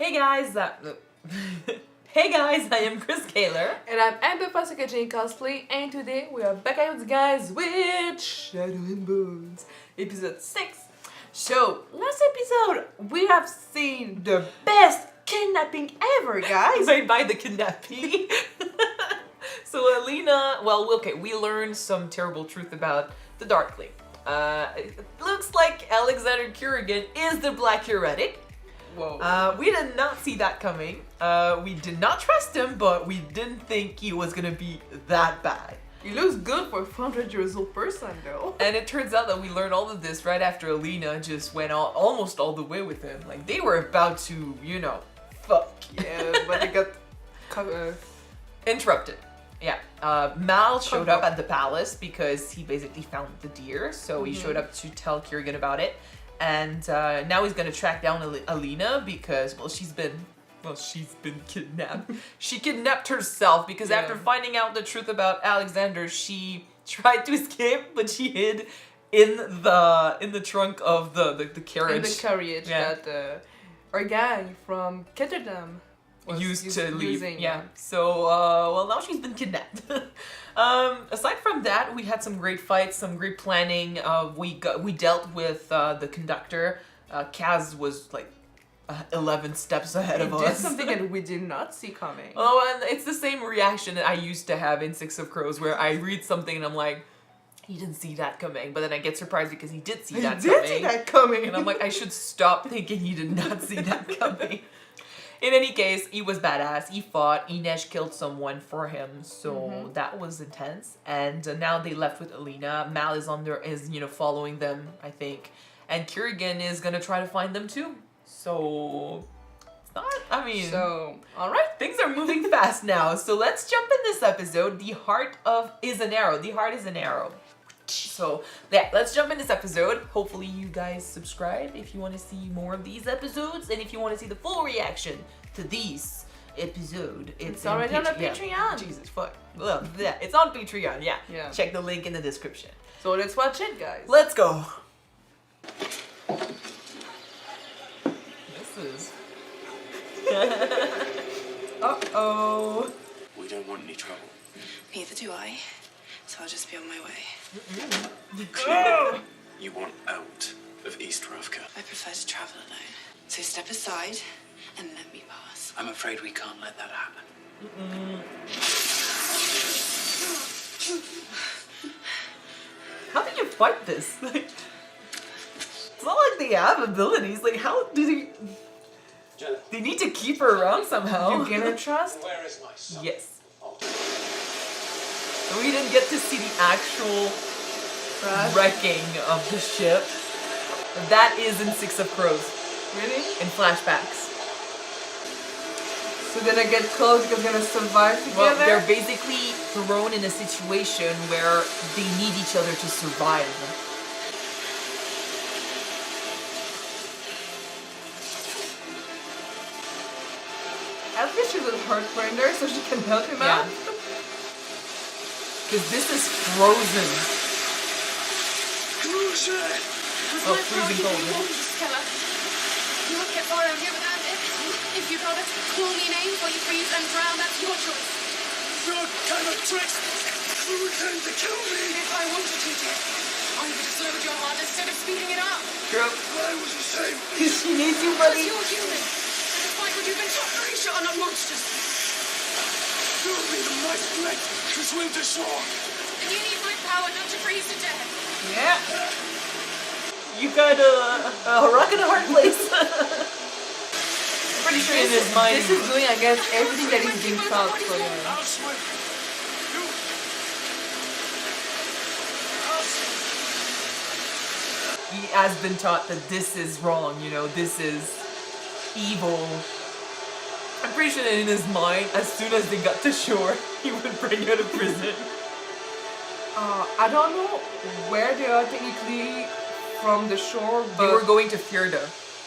Hey guys, hey guys, I am Chris Kaler. And I'm Amber Jane Cosplay, and today we are back out guys with Shadow and Bones, episode 6. So, last episode, we have seen the best kidnapping ever, guys. Made by the kidnappee. So Alina, we learned some terrible truth about the Darkling. It looks like Alexander Kerrigan is the Black Heretic. Whoa. We did not see that coming. We did not trust him, but we didn't think he was gonna be that bad. He looks good for a 400-year-old person, though. And it turns out that we learned all of this right after Alina just went almost all the way with him. Like, they were about to, fuck. Yeah, but they got interrupted. Yeah. Mal showed up at the palace because he basically found the deer, so he showed up to tell Kerrigan about it. And now he's gonna track down Alina because, she's been kidnapped. She kidnapped herself because after finding out the truth about Alexander, she tried to escape, but she hid in the trunk of the carriage. In the carriage that our guy from Ketterdam used to leave. Using, yeah. So, now she's been kidnapped. Aside from that, we had some great fights, some great planning. We dealt with the conductor. Kaz was like 11 steps ahead of us. He did something that we did not see coming. Oh, and it's the same reaction that I used to have in Six of Crows, where I read something and I'm like, he didn't see that coming. But then I get surprised because he did see that coming. He did see that coming. And I'm like, I should stop thinking he did not see that coming. In any case, he was badass. He fought. Inesh killed someone for him, so that was intense. And now they left with Alina. Mal is following them, I think, and Kerrigan is gonna try to find them too. So it's not. All right, things are moving fast now. So let's jump in this episode. The heart is an arrow. The heart is an arrow. So yeah, let's jump in this episode. Hopefully you guys subscribe if you want to see more of these episodes, and if you want to see the full reaction to these episode, it's already on the Patreon. Yeah. Jesus fuck. Well, yeah, it's on Patreon. Yeah. Check the link in the description. So let's watch it, guys. Let's go. This is. Uh-oh. We don't want any trouble. Neither do I. So I'll just be on my way. Clearly, you want out of East Ravka. I prefer to travel alone. So step aside and let me pass. I'm afraid we can't let that happen. How do you fight this? Like, it's not like they have abilities. Like, how do they... They need to keep her around somehow. You gonna trust? Where is my son? Yes. We didn't get to see the actual wrecking of the ship. That is in Six of Crows. Really? In flashbacks. So then I get close because they're gonna survive together? Well, they're basically thrown in a situation where they need each other to survive. At least she's a heart grinder so she can help him out. Because this is frozen. Oh, freezing cold. You won't get far out here without it. If you'd rather call me names while you freeze and drown, that's your choice. Your kind of tricks! You intend to kill me! If I wanted to, dear, I would have slowed your heart instead of speeding it up. True. I was the same. Because she needs you, Because buddy. you're human. And despite what you've been taught, Grisha are not monsters. You'll be the mighty blade to swim to shore. And you need my power not to freeze to death. Yeah. You got a rock and a hard place. I'm pretty sure in his mind. This is doing, I guess, everything that is being taught for him. I'll swim. He has been taught that this is wrong, this is evil. I'm pretty sure that in his mind, as soon as they got to shore, he would bring her to prison. I don't know where they are technically from the shore, but... They were going to Fjorda.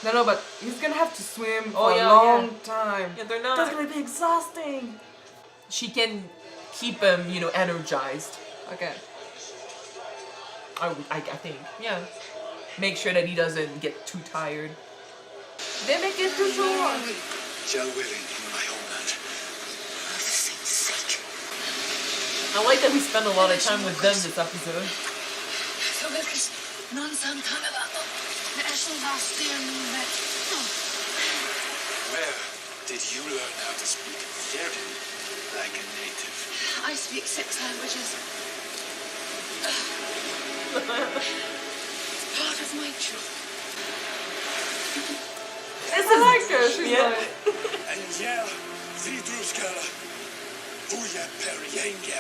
No, but he's gonna have to swim for a long time. Yeah, they're not. That's gonna be exhausting. She can keep him, energized. Okay. I think, yeah. Make sure that he doesn't get too tired. They make it too short. shall willing in my homeland. For the saint's sake. I like that we spend a lot of time with them this episode. Where did you learn how to speak Kerrigan like a native? I speak 6 languages. It's part of my job. I like her. She's Yeah. like, And yeah, Vidruskala, Huya Perienga.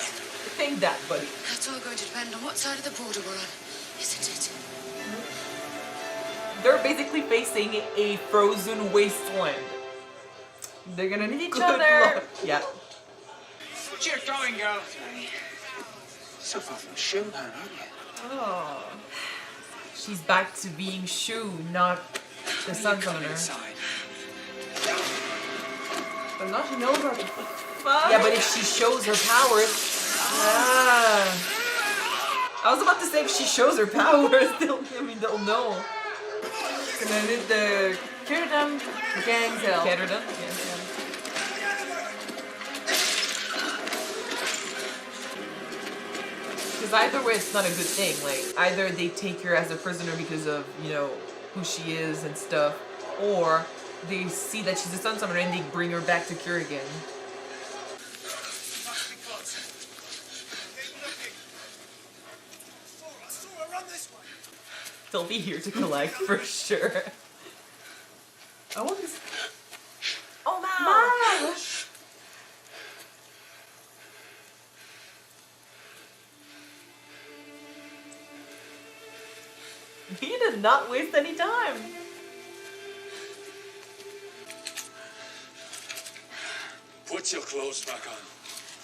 Think that, buddy. That's all going to depend on what side of the border we're on, isn't it? They're basically facing a frozen wasteland. they're gonna need each Good other. luck. Yeah. What you going, girl? So far from Shuhan, aren't you? Oh. She's back to being Shu, not the sun summoner. Inside. But now she knows how to fuck. Yeah, but if she shows her powers. Ah. I was about to say if she shows her powers, they'll know. Gonna need the Kerrigan gang's help. Kerrigan? Yes. Because either way, it's not a good thing. Like, either they take her as a prisoner because of, who she is and stuff, or they see that she's a sun summoner and they bring her back to Kyuujin. They'll be here to collect for sure. I want this. Oh, no! He did not waste any time. Put your clothes back on.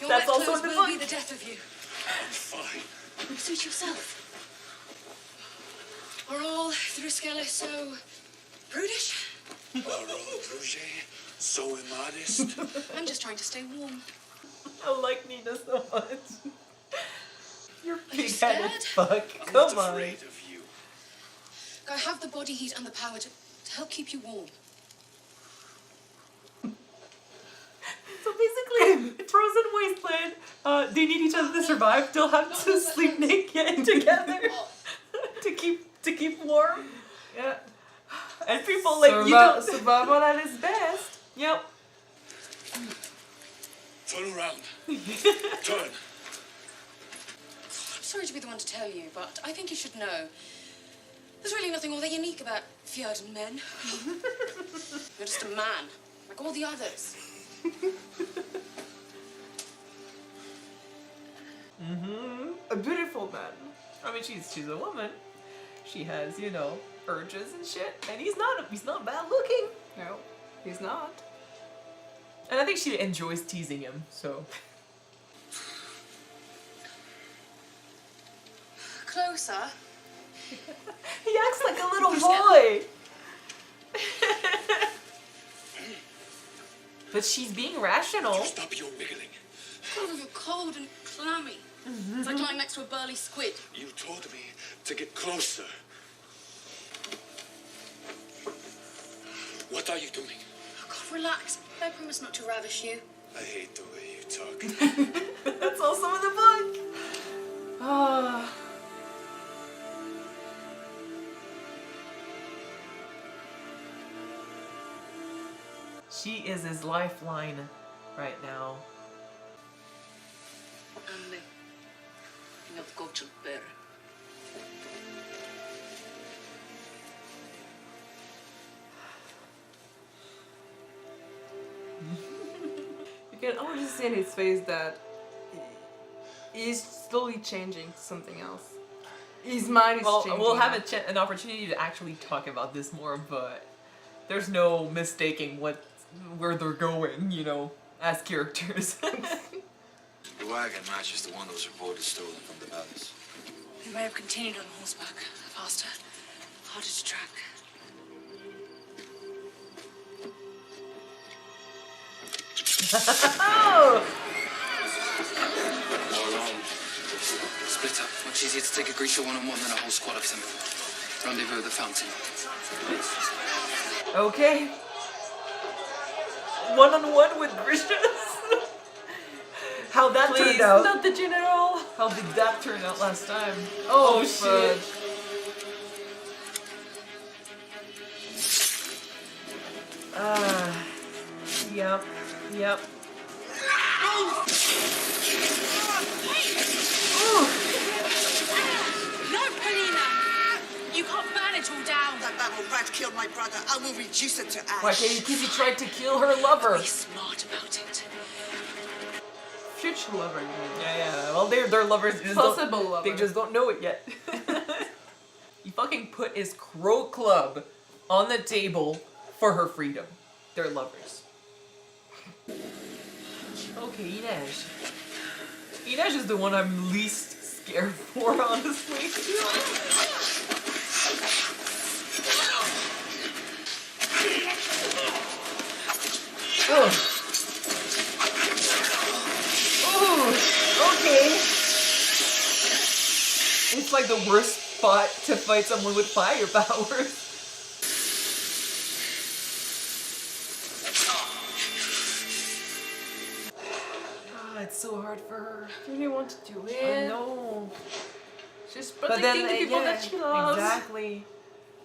Your That's wet also clothes in the will book. be the death of you. I'm fine. Suit yourself. Are all Thruskella so prudish? Rouge, so immodest. I'm just trying to stay warm. I like Nina so much. You're you big-headed scared? fuck. I'm Come not on. afraid of you. I have the body heat and the power to help keep you warm. So basically, frozen wasteland. They need each other to survive. They'll have to sleep naked together to keep warm. Yeah. And people like you don't. Survival at its best. Yep. Turn around. Turn. I'm sorry to be the one to tell you, but I think you should know. There's really nothing all that unique about Fjordan men. You're just a man, like all the others. A beautiful man. I mean, she's a woman. She has, urges and shit. And he's not bad looking. No, he's not. And I think she enjoys teasing him. So. Closer. He acts like a little boy. But she's being rational. Stop your wiggling. Oh, you're cold and clammy. It's like lying next to a burly squid. You told me to get closer. What are you doing? Oh, God, relax. I promise not to ravish you. I hate the way you talk. That's also in the book. Ah. She is his lifeline right now. Andy, not go to bear. You can always see in his face that he's slowly changing to something else. His mind is Well, changing. we'll have an opportunity to actually talk about this more, but there's no mistaking where they're going, as characters. The wagon matches the one that was reported stolen from the palace. He may have continued on horseback, faster, harder to track. Oh! More alone. Split up. Much easier to take a Grisha one-on-one than a whole squad of them. Rendezvous at the fountain. Okay. one-on-one with grishas. How that Please, turned out. not the general. How did that turn out last time? Oh, shit. Yep. Yep. No, Alina! You can't burn it all down. That battle rat killed my brother. I will reduce it to ash. Why, because he tried to kill her lover. Be smart about it. Future lover, you mean? Yeah. Well, they're lovers. They just Possible don't, lover. They just don't know it yet. He fucking put his crow club on the table for her freedom. They're lovers. Okay, Inej. Inej is the one I'm least scared for, honestly. Oh. Oh, okay. It's like the worst spot to fight someone with fire powers. It's so hard for her. I really want to do I it. know. She's But protecting then, the people yeah, that she loves. Exactly.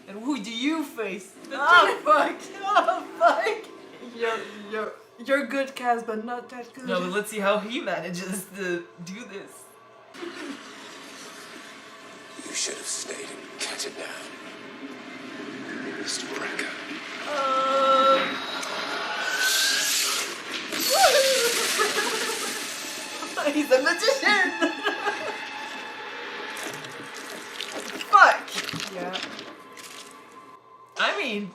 And who do you face? Oh fuck! Oh fuck! You're good, Kaz, but not that good. No, but let's see how he manages to do this. You should have stayed and cut it down. Mr. Brecker. He's a magician! Fuck! Yeah. I mean,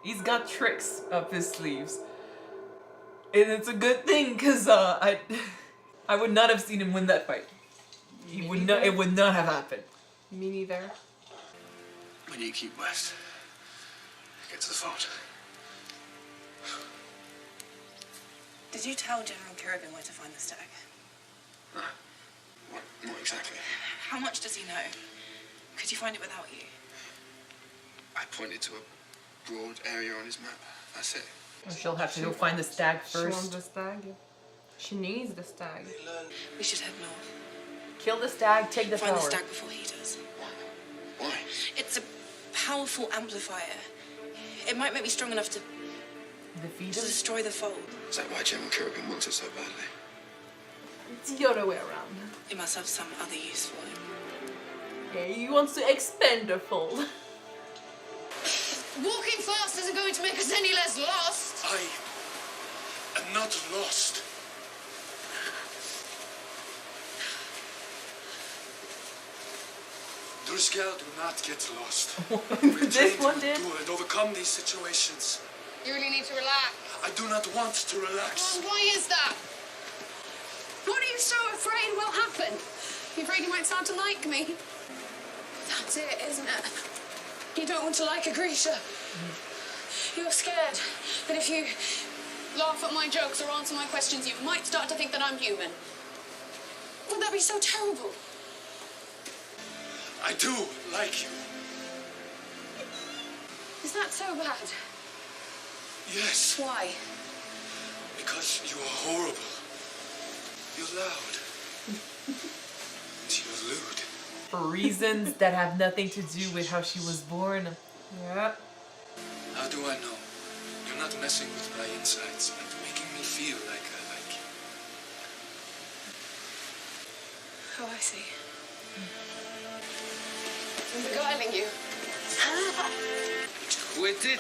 he's got tricks up his sleeves. And it's a good thing, because I would not have seen him win that fight. It would not have happened. Me neither. When you keep west, get to the fort. Did you tell General Kerrigan where to find the stag? What exactly? How much does he know? Could you find it without you? I pointed to a broad area on his map. That's it. She'll have to go find the stag She wants first. the stag. She needs the stag. We should head north. Kill the stag, take the Find power. the stag before he does. Why? It's a powerful amplifier. It might make me strong enough to Defeat him? destroy the fold. Is that why General Kerrigan wants it so badly? It's the other way around. It must have some other use for him. Yeah, he wants to expand the fold. Walking fast isn't going to make us any less lost. I am not lost. Druskell do not get lost. This one did? Do and overcome these situations. You really need to relax. I do not want to relax. Well, why is that? What are you so afraid will happen? You afraid you might start to like me? That's it, isn't it? You don't want to like a Grisha. You're scared that if you laugh at my jokes or answer my questions, you might start to think that I'm human. Would that be so terrible? I do like you. Is that so bad? Yes, Why? because you are horrible. You're loud. And you're lewd. For reasons that have nothing to do with how she was born. Yeah. How do I know? You're not messing with my insides and making me feel like I like you. Oh, I see. I'm beguiling you. Quit it!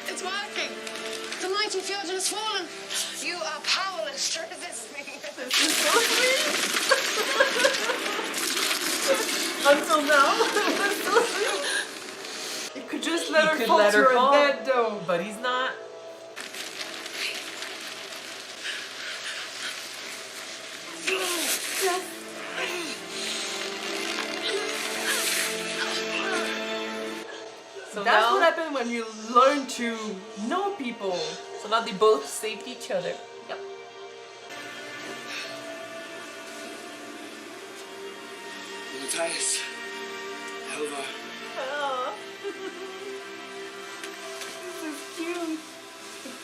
It's working. The mighty Kyuujin has fallen. You are powerless to resist me. Until now. You could just let He her could fall let to her her fall. dead though. But he's not. So That's now, what happened when you learn to know people. so now they both saved each other. Yep. Matthias. Elva. Oh. This is cute.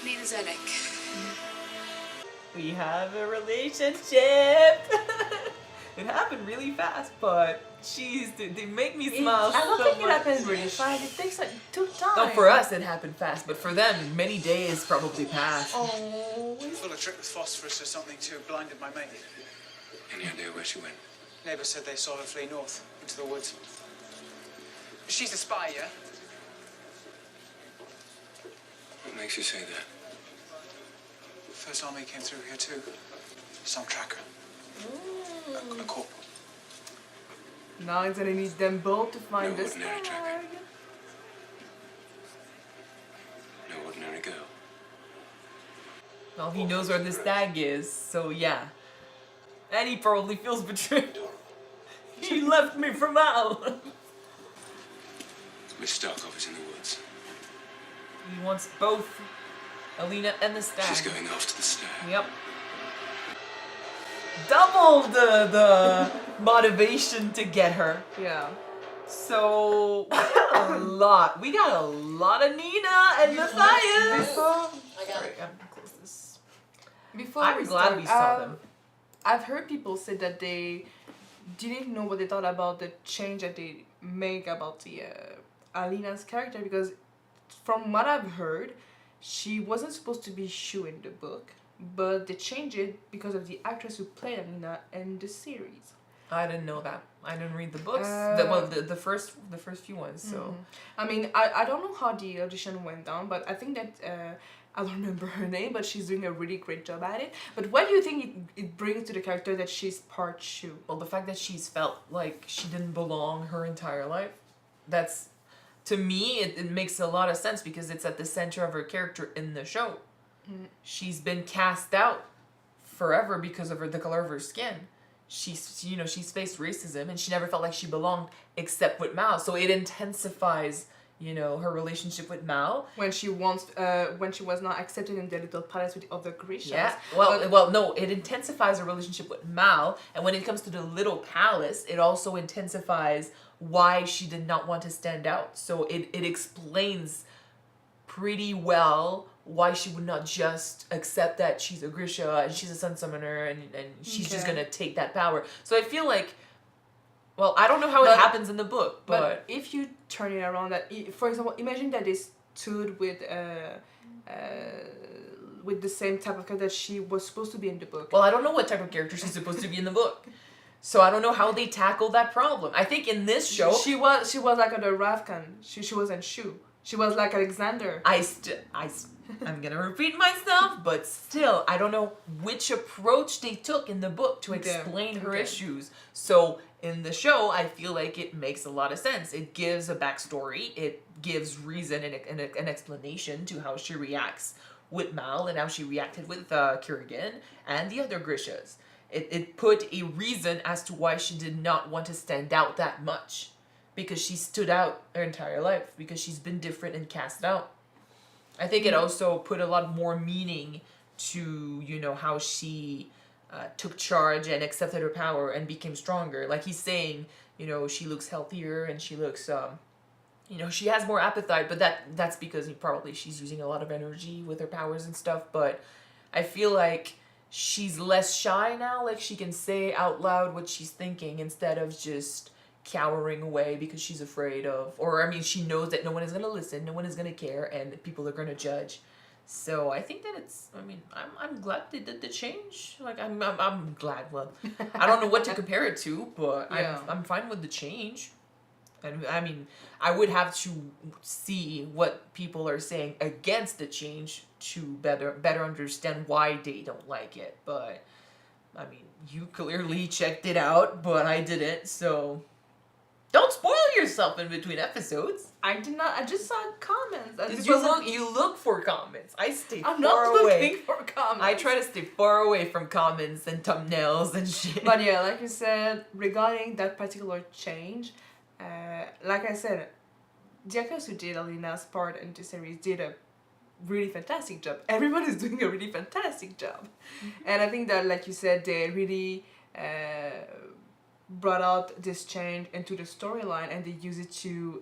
Nina Zelig. We have a relationship. It happened really fast, but jeez, they make me smile I don't so think it much. happens really fast. It takes like 2 time. No, for us it happened fast, but for them, many days probably passed. Oh. Full of trick with phosphorus or something too. Blinded my mate. Any idea where she went? Neighbour said they saw her flee north into the woods. She's a spy, yeah? What makes you say that? First army came through here too. Some tracker. A corporal. Now it's gonna need them both to find No this ordinary stag. tracker. No ordinary girl. Well, he knows where the stag is, so yeah. And he probably feels betrayed. She left me for Mal. Miss Starkov is in the woods. He wants both Alina and the stag. She's going after the stag. Yep. Double the motivation to get her. Yeah. So we got a lot. We got a lot of Nina and Matthias. Sorry, I'm gonna close this. Before I'm we glad start, we saw them. I've heard people say that they didn't know what they thought about the change that they make about the Alina's character, because from what I've heard, she wasn't supposed to be Shu in the book, but they changed it because of the actress who played Alina in the series. I didn't know that. I didn't read the books. The first few ones. So I mean, I don't know how the audition went down, but I think that I don't remember her name, but she's doing a really great job at it. But what do you think it brings to the character that she's part Shu? well, the fact that she's felt like she didn't belong her entire life, that's, to me, it makes a lot of sense because it's at the center of her character in the show. She's been cast out forever because of the color of her skin. She's faced racism and she never felt like she belonged except with Mao. So it intensifies, her relationship with Mao. When she was not accepted in the little palace with the other grishas. Yeah. Well, no, it intensifies her relationship with Mao, and when it comes to the little palace, it also intensifies why she did not want to stand out. So it explains pretty well why she would not just accept that she's a grisha and she's a sun summoner and she's just gonna take that power. So I feel like, well, I don't know how it happens in the book, but if you turn it around, for example, imagine that they stood with the same type of character that she was supposed to be in the book. well, I don't know what type of character she's supposed to be in the book. So I don't know how they tackle that problem. I think in this show, She was like the Ravkan. She wasn't Shu. She was like Alexander. I'm gonna repeat myself, but still, I don't know which approach they took in the book to explain her issues. So in the show, I feel like it makes a lot of sense. It gives a backstory. It gives reason and an explanation to how she reacts with Mal and how she reacted with Kerrigan and the other grishas. It put a reason as to why she did not want to stand out that much. Because she stood out her entire life. Because she's been different and cast out. I think it also put a lot more meaning to, how she took charge and accepted her power and became stronger. Like he's saying, she looks healthier and she looks, she has more appetite. But that's because she's using a lot of energy with her powers and stuff. But I feel like she's less shy now. Like she can say out loud what she's thinking instead of just cowering away because she's afraid of, she knows that no one is going to listen, no one is going to care, and people are going to judge. So I think that I'm glad they did the change. Like I'm glad. Well, I don't know what to compare it to, but I'm fine with the change. And I would have to see what people are saying against the change to better understand why they don't like it. But you clearly checked it out, but I didn't, so don't spoil yourself in between episodes. I did not. I just saw comments. You look for comments. I stay I'm far not away. looking for comments. I try to stay far away from comments and thumbnails and shit. But yeah, like you said, regarding that particular change, like I said, the actors who did Alina's part in the series did a really fantastic job. Everyone is doing a really fantastic job. And I think that, like you said, they really brought out this change into the storyline, and they use it to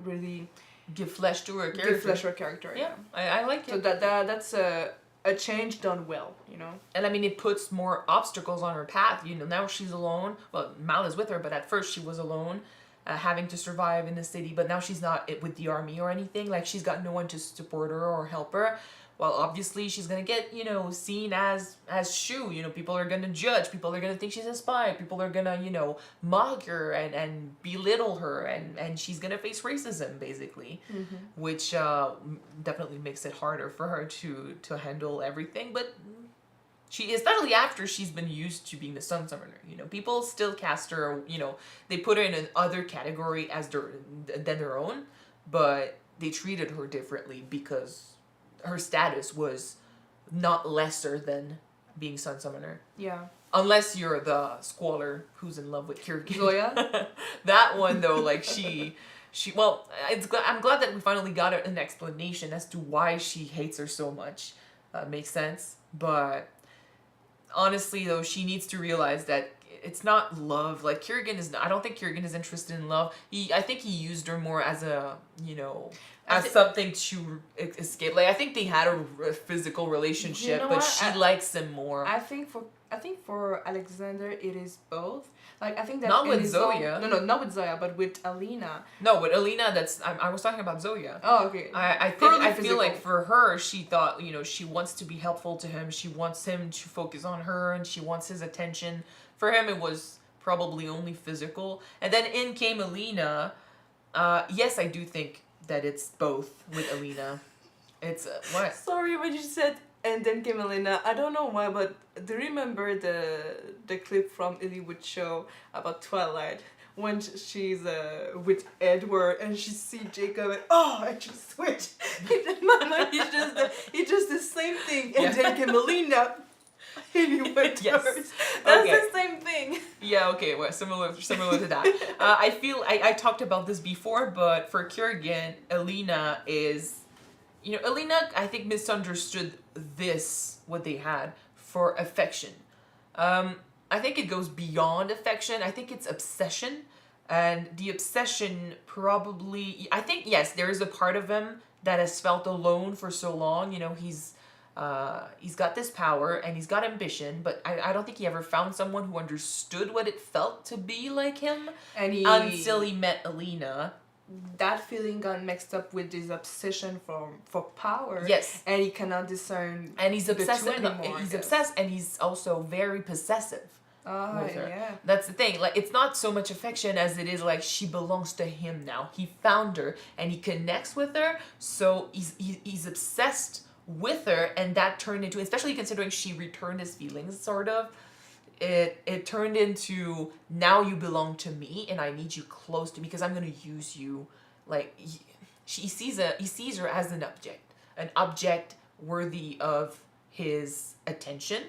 really give flesh to her character. Give flesh to her character. Yeah, I like it. So that's a change done well, you know. And I mean, it puts more obstacles on her path. You know, now she's alone. Well, Mal is with her, but at first she was alone, having to survive in the city. But now she's not with the army or anything. Like, she's got no one to support her or help her. Well, obviously, she's gonna get, you know, seen as Shu. You know, people are gonna judge. People are gonna think she's a spy. People are gonna, you know, mock her and belittle her. And she's gonna face racism, basically. Mm-hmm. Which definitely makes it harder for her to handle everything. But she, especially after she's been used to being the Sun Summoner. You know, people still cast her, you know, they put her in another category than their own. But they treated her differently because her status was not lesser than being Sun Summoner. Yeah. Unless you're the squaller who's in love with Kerrigan. Zoya? That one, though, like, well, I'm glad that we finally got an explanation as to why she hates her so much. Makes sense. But honestly, though, she needs to realize that it's not love. Like, I don't think Kerrigan is interested in love. I think he used her more as a, you know, as something to escape. Like, I think they had a physical relationship, you know but what? she likes him more. I think for Alexander it is both. Like, I think that not it with is Zoya. No, not with Zoya, but with Alina. No, with Alina, I was talking about Zoya. Oh, okay. I feel like for her, she thought, you know, she wants to be helpful to him. She wants him to focus on her, and she wants his attention. For him, it was probably only physical. And then in came Alina. Yes, I do think that it's both with Alina. It's what? Sorry, when you said and then came Alina, I don't know why, but do you remember the clip from Illywood show about Twilight when she's with Edward and she see Jacob and I just switch. In my mind, it's just the same thing. And then came Alina. Yes. That's the same thing. Yeah, okay, well, similar to that. I feel I talked about this before, but for Kerrigan, Alina is, you know, Alina, I think, misunderstood what they had for affection. I think it goes beyond affection. I think it's obsession. And the obsession probably, I think, yes, there is a part of him that has felt alone for so long. You know, he's got this power and he's got ambition, but I don't think he ever found someone who understood what it felt to be like him until he met Alina. That feeling got mixed up with his obsession for power. Yes. And he cannot discern. And he's obsessed anymore, he's obsessed, and he's also very possessive. With her. Yeah. That's the thing. Like, it's not so much affection as it is like she belongs to him now. He found her and he connects with her, so he's obsessed with her, and that turned into, especially considering she returned his feelings, sort of, it turned into, now you belong to me and I need you close to me because I'm gonna use you. Like, he sees her as an object worthy of his attention,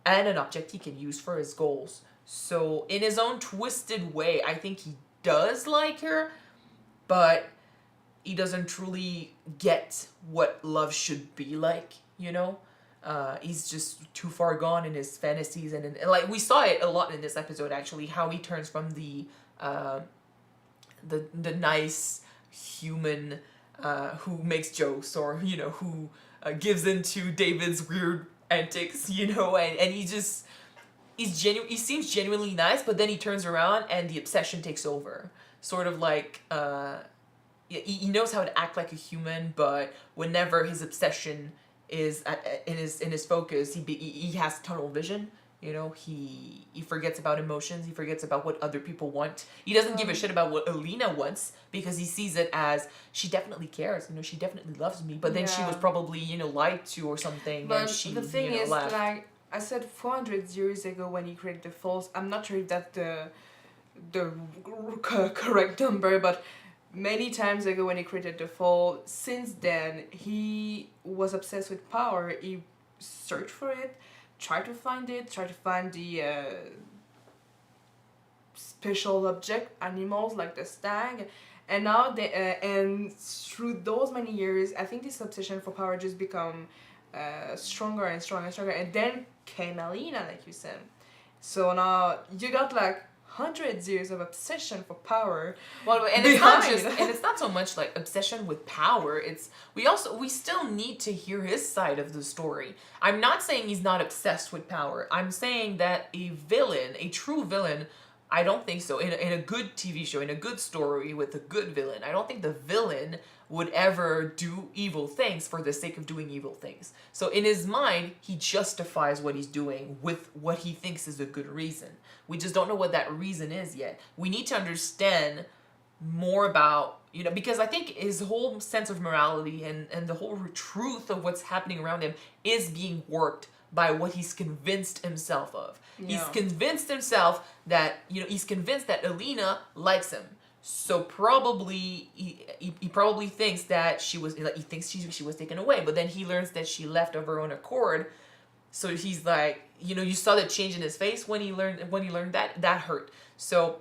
and an object he can use for his goals. So in his own twisted way, I think he does like her, but he doesn't truly get what love should be like, you know? He's just too far gone in his fantasies, and like, we saw it a lot in this episode, actually, how he turns from the nice human who makes jokes, or, you know, who gives into David's weird antics, you know, and he seems genuinely nice, but then he turns around and the obsession takes over. Sort of like, he knows how to act like a human, but whenever his obsession is in his focus, he has tunnel vision. You know, he forgets about emotions. He forgets about what other people want. He doesn't give a shit about what Alina wants, because he sees it as, she definitely cares. You know, she definitely loves me. But then she was probably, you know, lied to or something. But and she, the thing is, left. like I said, 400 years ago when he created the falls, I'm not sure if that's the correct number, but many times ago when he created the fall, since then he was obsessed with power. He searched for it, tried to find the special object animals like the stag, and now and through those many years, I think this obsession for power just become stronger and stronger and stronger, and then came Alina, like you said. So now you got like hundreds years of obsession for power. Well, and it's not behind. just, and it's not so much like obsession with power. It's we still need to hear his side of the story. I'm not saying he's not obsessed with power. I'm saying that a true villain, I don't think so. In a good TV show, in a good story with a good villain, I don't think the villain would ever do evil things for the sake of doing evil things. So in his mind, he justifies what he's doing with what he thinks is a good reason. We just don't know what that reason is yet. We need to understand more about, because I think his whole sense of morality and the whole truth of what's happening around him is being warped by what he's convinced himself of. Yeah. He's convinced himself that, he's convinced that Alina likes him. So probably he probably thinks that she was taken away, but then he learns that she left of her own accord. So he's like, you saw the change in his face when he learned that hurt. So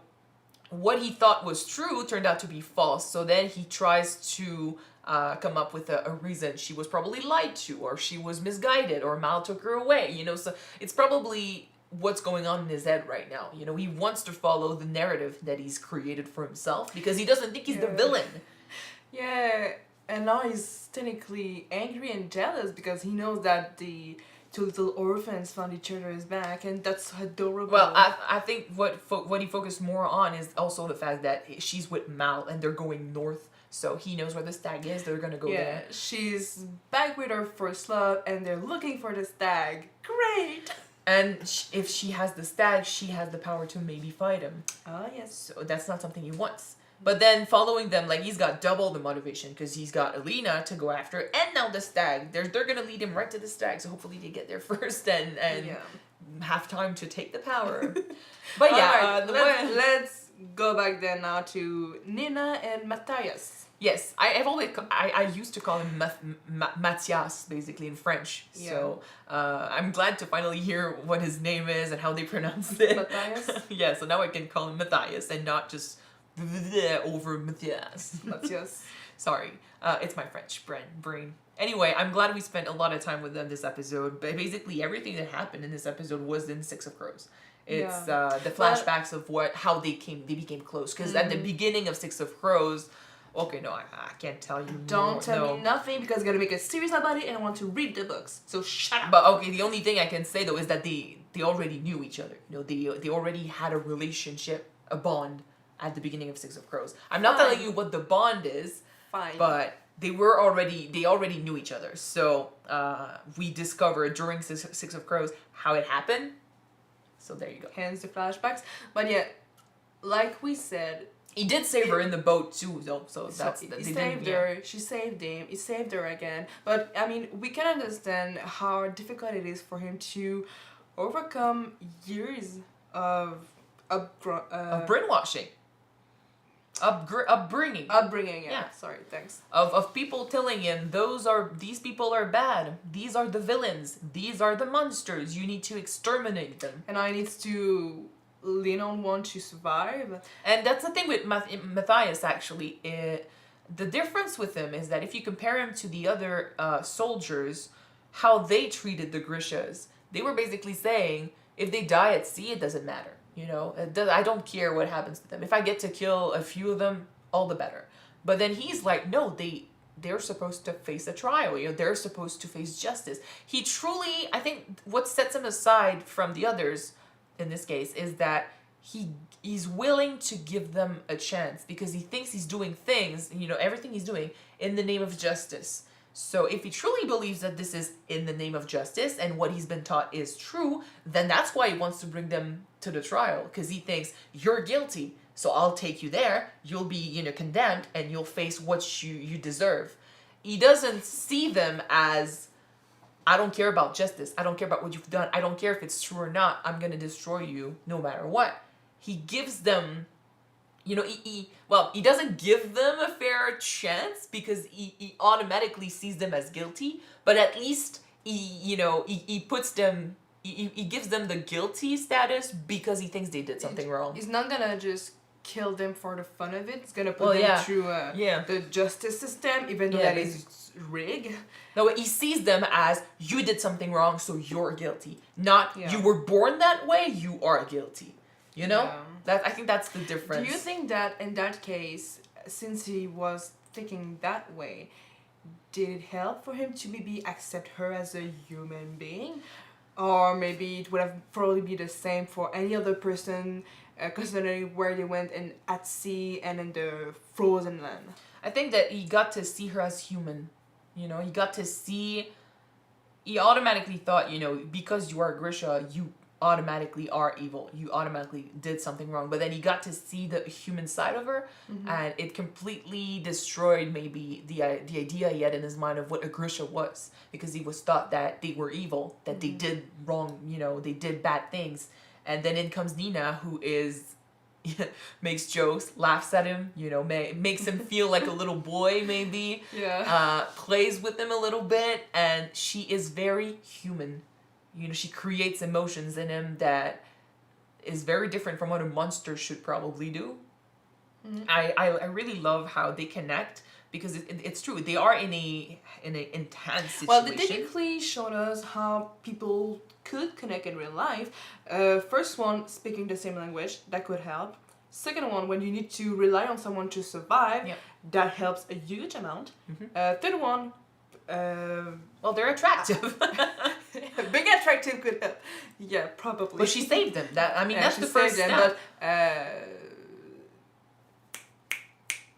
what he thought was true turned out to be false. So then he tries to come up with a reason. She was probably lied to, or she was misguided, or Mal took her away. So it's probably what's going on in his head right now. He wants to follow the narrative that he's created for himself because he doesn't think he's the villain. Yeah, and now he's technically angry and jealous because he knows that the two little orphans found each other's back, and that's adorable. Well, I think what he focused more on is also the fact that she's with Mal and they're going north. So he knows where the stag is. They're gonna go there. She's back with her first love, and they're looking for the stag. Great. And if she has the stag, she has the power to maybe fight him. Oh, yes. So that's not something he wants. But then following them, he's got double the motivation because he's got Alina to go after, and now the stag. They're gonna lead him right to the stag. So hopefully they get there first and have time to take the power. But yeah, right, let's go back then now to Nina and Matthias. Yes, I used to call him Matthias, basically, in French. Yeah. So I'm glad to finally hear what his name is and how they pronounce it. Matthias? Yeah, so now I can call him Matthias and not just over Matthias. Matthias. Sorry, it's my French brain. Anyway, I'm glad we spent a lot of time with them this episode. But basically, everything that happened in this episode was in Six of Crows. It's the flashbacks of how they became close. Because at the beginning of Six of Crows, okay, no, I can't tell you. Don't tell me nothing because I'm gonna make a series about it and I want to read the books. So shut up. But okay, the only thing I can say though is that they already knew each other. They already had a relationship, a bond at the beginning of Six of Crows. I'm not telling you what the bond is. Fine. But they already knew each other. So we discovered during Six of Crows how it happened. So there you go. Hence the flashbacks. But yeah, like we said, he did save her in the boat too, though. So that's he saved her. She saved him. He saved her again. But I mean, we can understand how difficult it is for him to overcome years of brainwashing, upbringing. Yeah. Sorry. Thanks. Of people telling him these people are bad. These are the villains. These are the monsters. You need to exterminate them. And I need to lean on one to survive. And that's the thing with Matthias, actually. The difference with him is that if you compare him to the other soldiers, how they treated the grishas, they were basically saying, if they die at sea, it doesn't matter. I don't care what happens to them. If I get to kill a few of them, all the better. But then he's like, no, they're supposed to face a trial. They're supposed to face justice. He truly, I think what sets him aside from the others in this case is that he's willing to give them a chance because he thinks he's doing things, everything he's doing in the name of justice. So if he truly believes that this is in the name of justice and what he's been taught is true, then that's why he wants to bring them to the trial, because he thinks you're guilty, so I'll take you there, you'll be condemned, and you'll face what you deserve. He doesn't see them as, I don't care about justice, I don't care about what you've done, I don't care if it's true or not, I'm going to destroy you no matter what. He gives them, he doesn't give them a fair chance because he automatically sees them as guilty, but at least he puts them, he gives them the guilty status because he thinks they did something wrong. He's not gonna just kill them for the fun of it. He's gonna put them through the justice system, even though that is rigged. No, he sees them as, you did something wrong, so you're guilty. Not, you were born that way, you are guilty. You know? Yeah. I think that's the difference. Do you think that in that case, since he was thinking that way, did it help for him to maybe accept her as a human being? Or maybe it would have probably be the same for any other person, considering where they went in at sea and in the frozen land. I think that he got to see her as human. You know, he got to see. He automatically thought, you know, because you are a Grisha, you automatically are evil. You automatically did something wrong. But then he got to see the human side of her, and it completely destroyed maybe the idea he had in his mind of what a Grisha was, because he was thought that they were evil, that they did wrong, you know, they did bad things. And then in comes Nina, who is makes jokes, laughs at him, you know, makes him feel like a little boy maybe. Yeah. Plays with him a little bit, and she is very human. You know, she creates emotions in him that is very different from what a monster should probably do. I really love how they connect, because it's true. They are in a intense situation. Well, they technically showed us how people could connect in real life. First one, speaking the same language, that could help. Second one, when you need to rely on someone to survive, that helps a huge amount. Third one, well, they're attractive. being attractive could help. Yeah, probably. But she saved them. That's she the first saved step.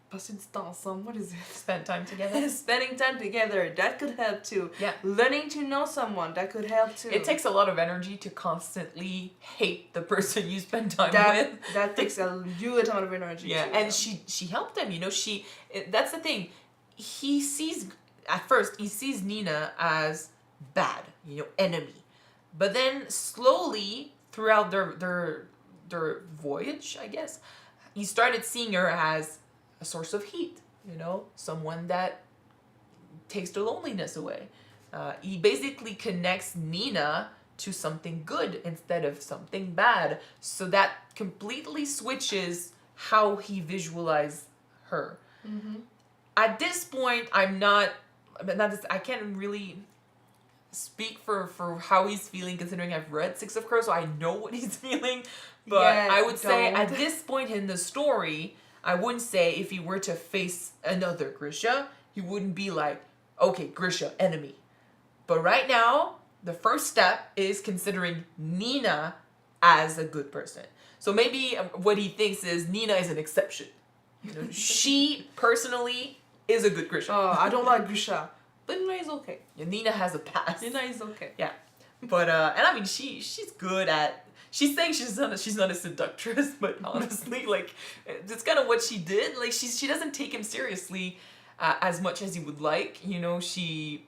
Passer du temps ensemble, what is it? Spend time together. Spending time together, that could help too. Yeah. Learning to know someone, that could help too. It takes a lot of energy to constantly hate the person you spend time with. That takes a huge amount of energy. Yeah, too. and she helped him. You know, that's the thing. At first he sees Nina as bad, you know, enemy, but then slowly throughout their voyage, I guess, he started seeing her as a source of heat. You know, someone that takes the loneliness away. He basically connects Nina to something good instead of something bad. So that completely switches how he visualized her. At this point, I can't really speak for how he's feeling, considering I've read Six of Crows, so I know what he's feeling. But Yeah, I would say don't. at this point in the story, I wouldn't say if he were to face another Grisha, he wouldn't be like, okay, Grisha, enemy. But right now, the first step is considering Nina as a good person. So maybe what he thinks is Nina is an exception. You know, she personally is a good Grisha. Oh, I don't like Grisha. But Nina is okay. Yeah, Nina has a past. Nina is okay. Yeah. But and I mean she's good at, she's saying she's not a seductress, but honestly, like, it's kind of what she did. Like, she doesn't take him seriously as much as he would like. You know, she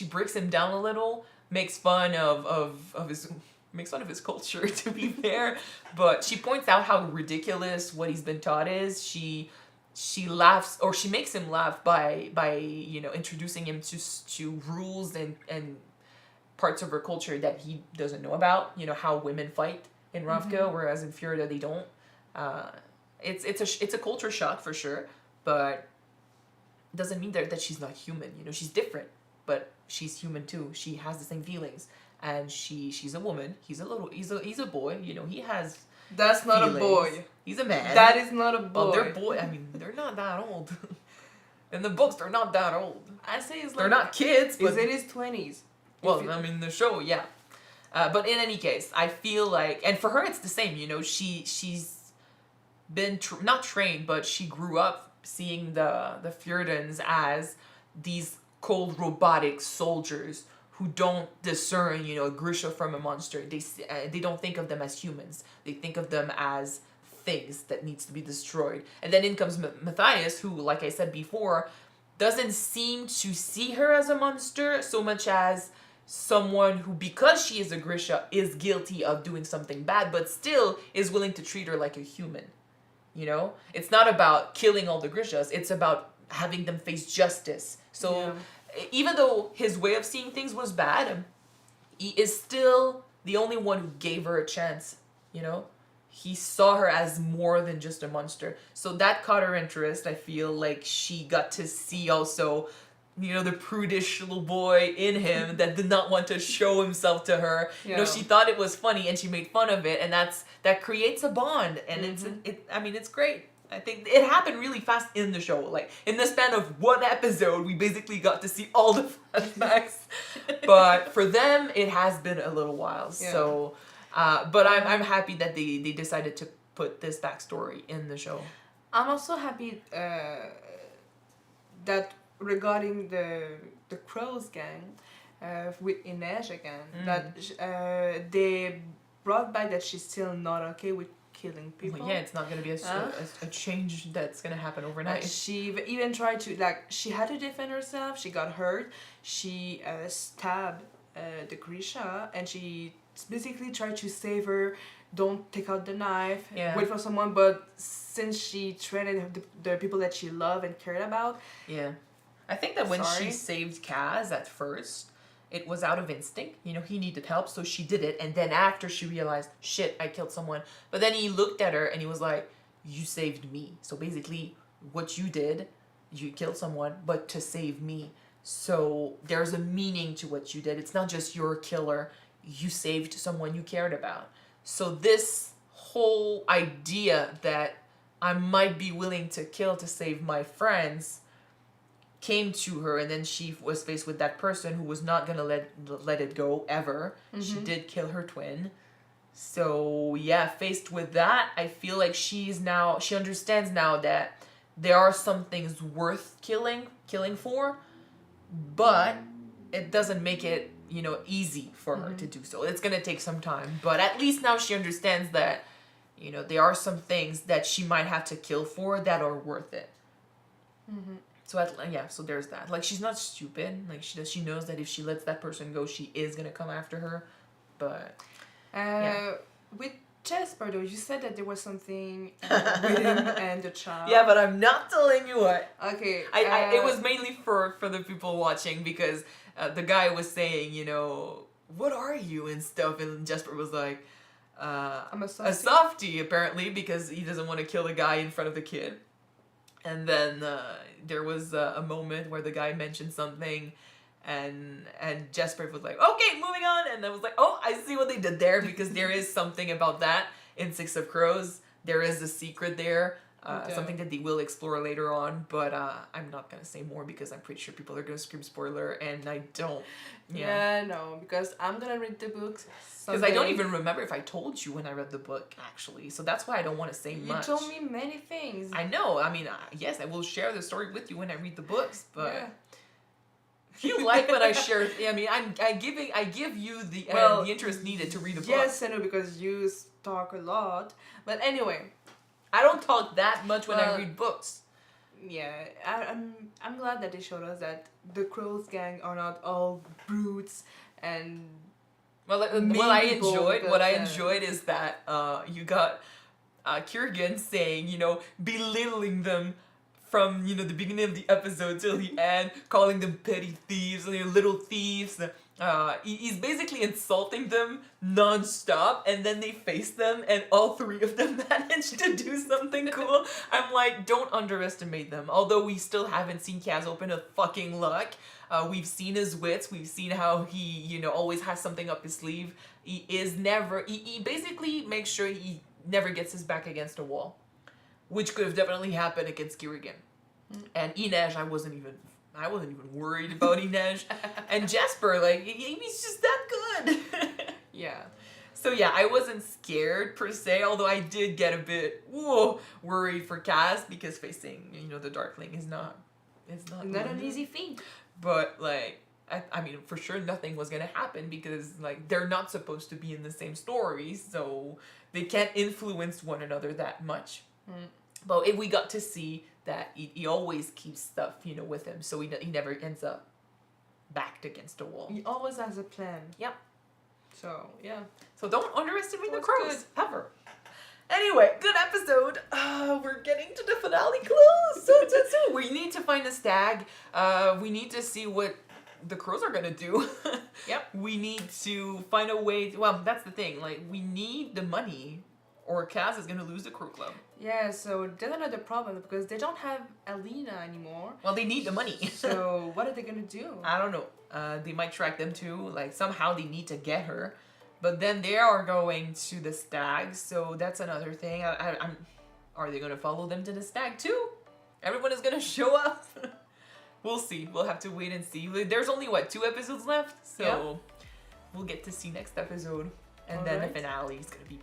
breaks him down a little, makes fun of his culture, to be fair, but she points out how ridiculous what he's been taught is. She laughs, or she makes him laugh by you know, introducing him to rules and parts of her culture that he doesn't know about. You know, how women fight in Ravka, whereas in Fjerda they don't. It's a culture shock for sure, but doesn't mean that she's not human. You know, she's different, but she's human too. She has the same feelings, and she's a woman. He's a boy. You know, he has. That's not feelings. a boy. He's a man. That is not a boy. Oh, they're boy. I mean, they're not that old. In the books, they're not that old. I say it's like They're not kids, but he's in his 20s. well, I mean, the show, yeah. But in any case, I feel like, and for her, it's the same. You know, she's been not trained, but she grew up seeing the Fjordans as these cold, robotic soldiers who don't discern, you know, a Grisha from a monster. They don't think of them as humans. They think of them as things that needs to be destroyed. And then in comes Matthias, who, like I said before, doesn't seem to see her as a monster so much as someone who, because she is a Grisha, is guilty of doing something bad, but still is willing to treat her like a human. You know? It's not about killing all the Grishas. It's about having them face justice. So even though his way of seeing things was bad, he is still the only one who gave her a chance, you know? He saw her as more than just a monster. So that caught her interest. I feel like she got to see also the prudish little boy in him that did not want to show himself to her. Yeah. She thought it was funny and she made fun of it, and that creates a bond, and it's great. I think it happened really fast in the show. Like, in the span of one episode, we basically got to see all the flashbacks. But for them, it has been a little while. Yeah. So, but I'm happy that they decided to put this backstory in the show. I'm also happy that regarding the Crows gang with Inej again, that they brought back that she's still not okay with killing people. Well, yeah, it's not going to be a change that's going to happen overnight. She even tried to, like, she had to defend herself. She got hurt. She stabbed the Grisha, and she basically tried to save her. Don't take out the knife. Yeah. Wait for someone. But since she trained the people that she loved and cared about. Yeah. I think that when she saved Kaz at first, it was out of instinct. He needed help, so she did it. And then after she realized, shit, I killed someone. But then he looked at her and he was like, you saved me. So basically, what you did, you killed someone, but to save me. So there's a meaning to what you did. It's not just you're a killer. You saved someone you cared about. So this whole idea that I might be willing to kill to save my friends came to her, and then she was faced with that person who was not gonna let it go ever. She did kill her twin. So yeah, faced with that, I feel like she understands now that there are some things worth killing for, but it doesn't make it easy for her to do so. It's gonna take some time, but at least now she understands that there are some things that she might have to kill for that are worth it. So so there's that. Like, she's not stupid. Like, she knows that if she lets that person go, she is gonna come after her. But with Jesper, though, you said that there was something with him and the child. Yeah, but I'm not telling you what. Okay. It was mainly for the people watching, because the guy was saying, what are you and stuff, and Jesper was like, I'm a softie, apparently, because he doesn't want to kill the guy in front of the kid. And then there was a moment where the guy mentioned something, and Jesper was like, okay, moving on. And I was like, oh, I see what they did there, because there is something about that in Six of Crows. There is a secret there, something that they will explore later on, but I'm not going to say more because I'm pretty sure people are going to scream spoiler, and I don't. Yeah, no, because I'm going to read the books. Because I don't even remember if I told you when I read the book, actually. So that's why I don't want to say much. You told me many things. I know. I mean, yes, I will share the story with you when I read the books, but you like when I share. I mean, I give you the interest needed to read the book. Yes, I know, because you talk a lot. But anyway, I don't talk that much when I read books. Yeah, I'm glad that they showed us that the Crows gang are not all brutes and. What I enjoyed is that you got Kerrigan saying, belittling them from, the beginning of the episode till the end, calling them petty thieves, little thieves. He's basically insulting them non-stop, and then they face them, and all three of them manage to do something cool. I'm like, don't underestimate them. Although we still haven't seen Kaz open a fucking luck. We've seen his wits. We've seen how he, always has something up his sleeve. He basically makes sure he never gets his back against a wall, which could have definitely happened against Kerrigan. And Inej, I wasn't even worried about Inej. And Jesper, he's just that good. Yeah. So yeah, I wasn't scared per se, although I did get a bit worried for Kaz, because facing, the Darkling is not an easy feat. But I mean, for sure nothing was gonna happen, because they're not supposed to be in the same story, so they can't influence one another that much. But we got to see that he always keeps stuff, with him, so he never ends up backed against a wall. He always has a plan. Yep. So yeah. So don't underestimate the Crows, good. ever. Anyway, good episode. We're getting to the finale close. So we need to find a stag. We need to see what the Crows are gonna do. Yep. We need to find a way. Well, that's the thing. We need the money or Kaz is gonna lose the crew club. Yeah, so there's another problem because they don't have Alina anymore. Well, they need the money. So what are they gonna do? I don't know. They might track them too. Like somehow they need to get her, but then they are going to the stag. So that's another thing. Are they gonna follow them to the stag too? Everyone is gonna show up. We'll see. We'll have to wait and see. There's only what 2 episodes left, so we'll get to see next episode, and then the finale is gonna be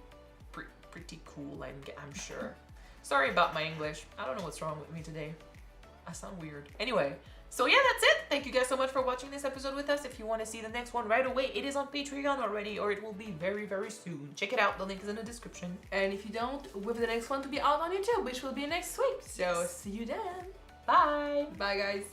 pretty cool. I'm sure. Sorry about my English. I don't know what's wrong with me today. I sound weird. Anyway, so yeah, that's it. Thank you guys so much for watching this episode with us. If you want to see the next one right away, it is on Patreon already, or it will be very, very soon. Check it out. The link is in the description. And if you don't, wait for the next one to be out on YouTube, which will be next week. So see you then. Bye. Bye, guys.